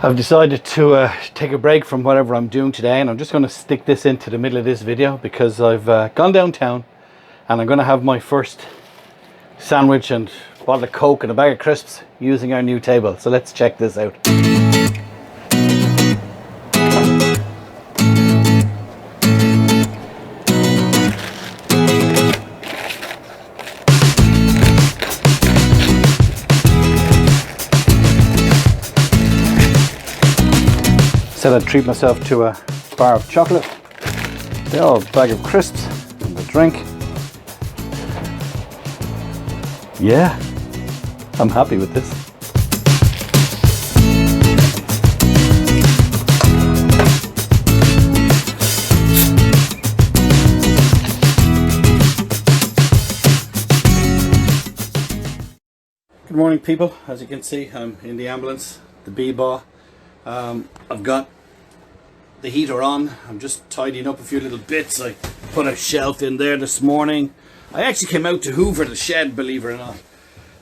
I've decided to take a break from whatever I'm doing today, and I'm just going to stick this into the middle of this video because I've gone downtown and I'm going to have my first sandwich and a bottle of Coke and a bag of crisps using our new table. So let's check this out. Said I'd treat myself to a bar of chocolate, a bag of crisps and a drink. Yeah, I'm happy with this. Good morning, people. As you can see, I'm in the ambulance, the B-bar. I've got the heater on. I'm just tidying up a few little bits. I put a shelf in there this morning. I actually came out to hoover the shed, believe it or not.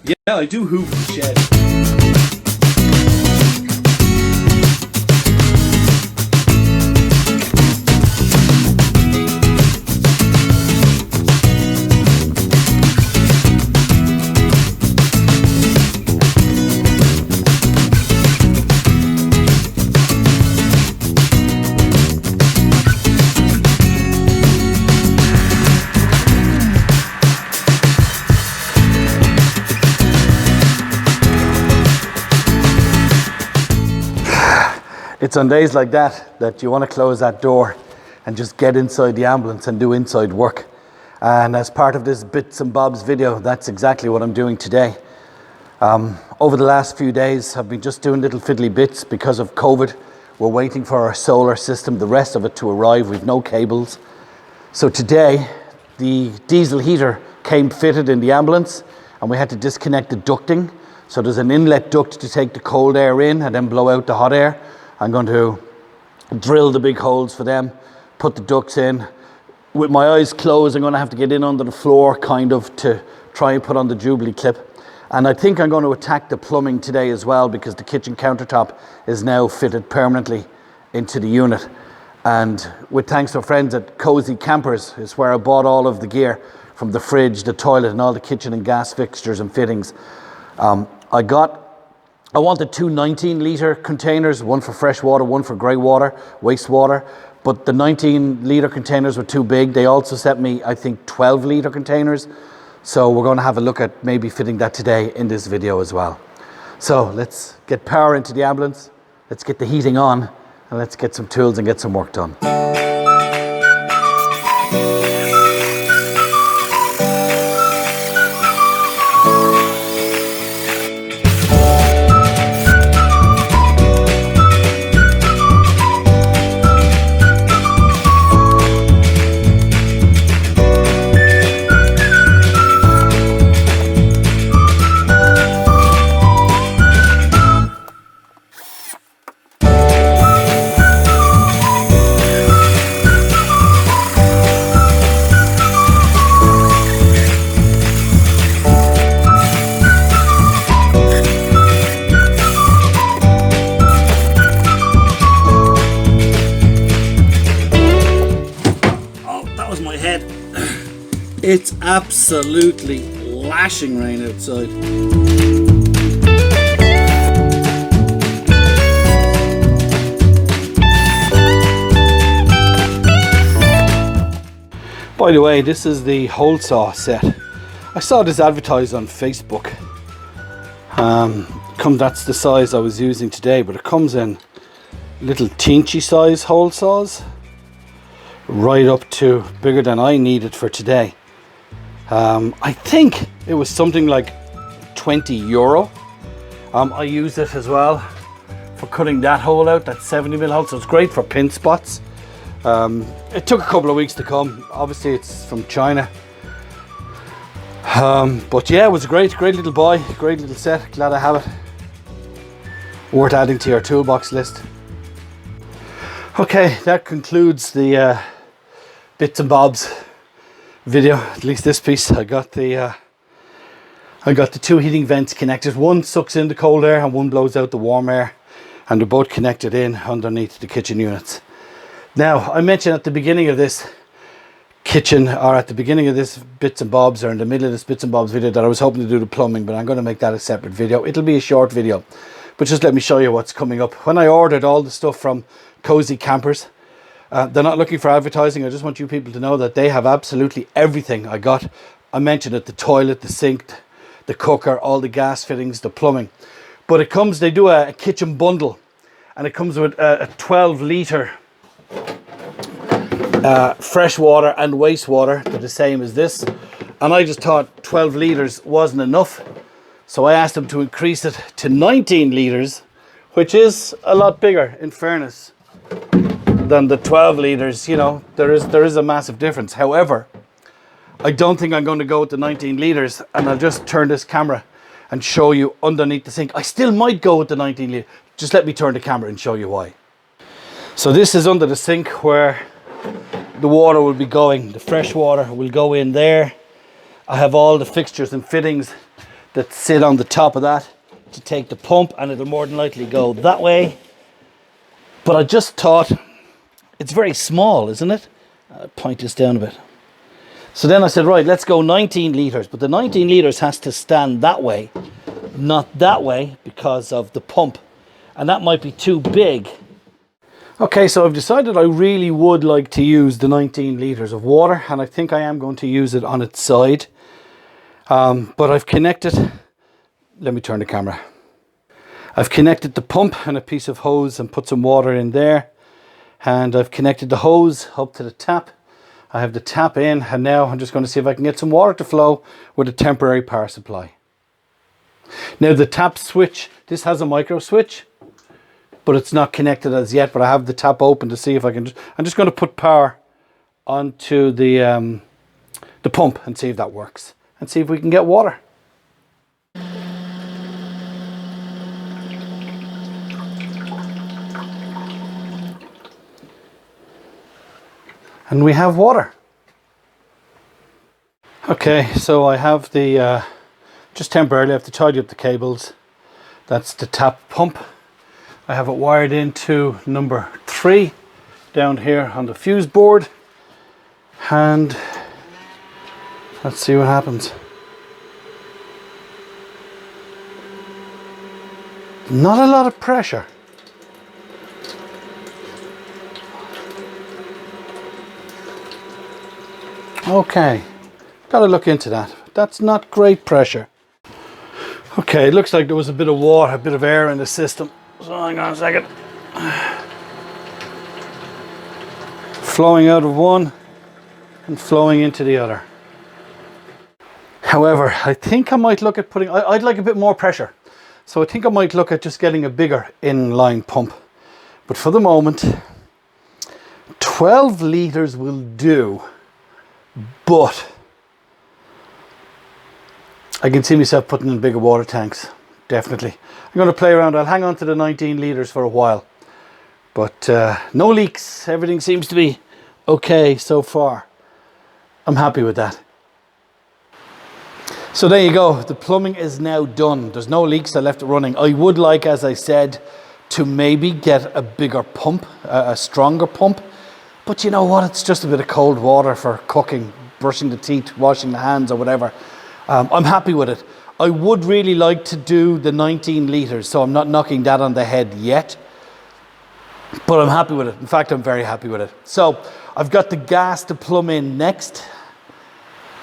Yeah, I do hoover the shed. It's on days like that that you want to close that door and just get inside the ambulance and do inside work. And as part of this bits and bobs video, that's exactly what I'm doing today. Over the last few days, I've been just doing little fiddly bits because of COVID. We're waiting for our solar system, the rest of it, to arrive. We've no cables. So today, the diesel heater came fitted in the ambulance and we had to disconnect the ducting. So there's an inlet duct to take the cold air in and then blow out the hot air. I'm going to drill the big holes for them, put the ducts in. With my eyes closed, I'm going to have to get in under the floor kind of to try and put on the Jubilee clip. And I think I'm going to attack the plumbing today as well because the kitchen countertop is now fitted permanently into the unit. And with thanks to friends at Cozy Campers is where I bought all of the gear from the fridge, the toilet and all the kitchen and gas fixtures and fittings. I wanted two 19-litre containers, one for fresh water, one for grey water, wastewater. But the 19-litre containers were too big. They also sent me, I think, 12-litre containers. So we're going to have a look at maybe fitting that today in this video as well. So let's get power into the ambulance. Let's get the heating on and let's get some tools and get some work done. It's absolutely lashing rain outside. By the way, this is the hole saw set. I saw this advertised on Facebook. That's the size I was using today, but it comes in little teensy size hole saws, right up to bigger than I needed for today. I think it was something like €20. I used it as well for cutting that hole out, that 70mm hole, so it's great for pin spots. It took a couple of weeks to come. Obviously it's from China. But yeah, it was a great little buy, great little set. Glad I have it. Worth adding to your toolbox list. Okay, that concludes the bits and bobs video, at least this piece. I got the two heating vents connected. One sucks in the cold air and one blows out the warm air. and they're both connected in underneath the kitchen units. Now, I mentioned at the beginning of this kitchen, or at the beginning of this bits and bobs, or in the middle of this bits and bobs video, that I was hoping to do the plumbing, but I'm going to make that a separate video. It'll be a short video, but just let me show you what's coming up. When I ordered all the stuff from Cozy Campers, they're not looking for advertising. I just want you people to know that they have absolutely everything I got. I mentioned it, the toilet, the sink, the cooker, all the gas fittings, the plumbing. But it comes, they do a kitchen bundle, and it comes with a 12 litre fresh water and wastewater. They're the same as this. And I just thought 12 litres wasn't enough. So I asked them to increase it to 19 litres, which is a lot bigger, in fairness, than the 12 litres. You know, there is a massive difference. However, I don't think I'm going to go with the 19 litres, and I'll just turn this camera and show you underneath the sink. I still might go with the 19 litre. Just let me turn the camera and show you why. So this is under the sink where the water will be going. The fresh water will go in there. I have all the fixtures and fittings that sit on the top of that to take the pump, and it'll more than likely go that way. But I just thought, it's very small, isn't it? I'll point this down a bit. So then I said, right, let's go 19 litres. But the 19 litres has to stand that way, not that way, because of the pump. And that might be too big. Okay, so I've decided I really would like to use the 19 litres of water, and I think I am going to use it on its side. But I've connected, let me turn the camera. I've connected the pump and a piece of hose and put some water in there. And I've connected the hose up to the tap. I have the tap in, and now I'm just going to see if I can get some water to flow with a temporary power supply. Now the tap switch, this has a micro switch, but it's not connected as yet, but I have the tap open to see if I can I'm just going to put power onto the pump and see if that works, and see if we can get water. And we have water. Okay, so I have the, just temporarily I have to tidy up the cables. That's the tap pump. I have it wired into number 3 down here on the fuse board. And let's see what happens. Not a lot of pressure. Okay, gotta look into that. That's not great pressure. Okay, it looks like there was a bit of water, a bit of air in the system. So hang on a second. Flowing out of one and flowing into the other. However, I think I might look at putting, I'd like a bit more pressure. So I think I might look at just getting a bigger inline pump. But for the moment, 12 litres will do. But I can see myself putting in bigger water tanks, definitely. I'm going to play around. I'll hang on to the 19 litres for a while. But no leaks. Everything seems to be okay so far. I'm happy with that. So there you go. The plumbing is now done. There's no leaks. I left it running. I would like, as I said, to maybe get a bigger pump, a stronger pump. But you know what? It's just a bit of cold water for cooking, brushing the teeth, washing the hands or whatever. I'm happy with it. I would really like to do the 19 litres, so I'm not knocking that on the head yet. But I'm happy with it. In fact, I'm very happy with it. So I've got the gas to plumb in next.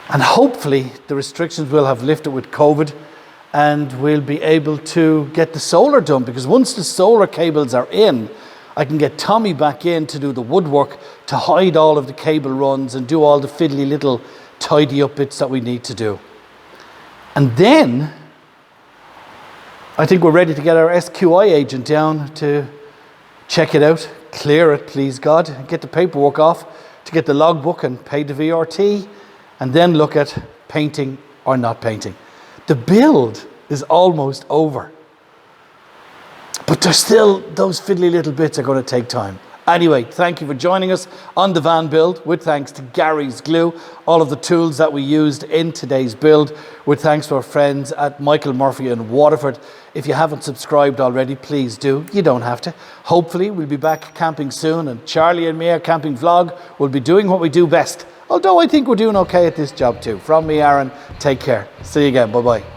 And hopefully the restrictions will have lifted with COVID, and we'll be able to get the solar done. Because once the solar cables are in, I can get Tommy back in to do the woodwork, to hide all of the cable runs and do all the fiddly little tidy up bits that we need to do. And then I think we're ready to get our SQI agent down to check it out, clear it, please God, get the paperwork off, to get the logbook and pay the VRT, and then look at painting or not painting. The build is almost over. But there's still, those fiddly little bits are going to take time. Anyway, thank you for joining us on the van build, with thanks to Gary's Glue, all of the tools that we used in today's build, with thanks to our friends at Michael Murphy in Waterford. If you haven't subscribed already, please do. You don't have to. Hopefully we'll be back camping soon, and Charlie and me, our camping vlog, will be doing what we do best. Although I think we're doing okay at this job too. From me, Aaron, take care. See you again. Bye-bye.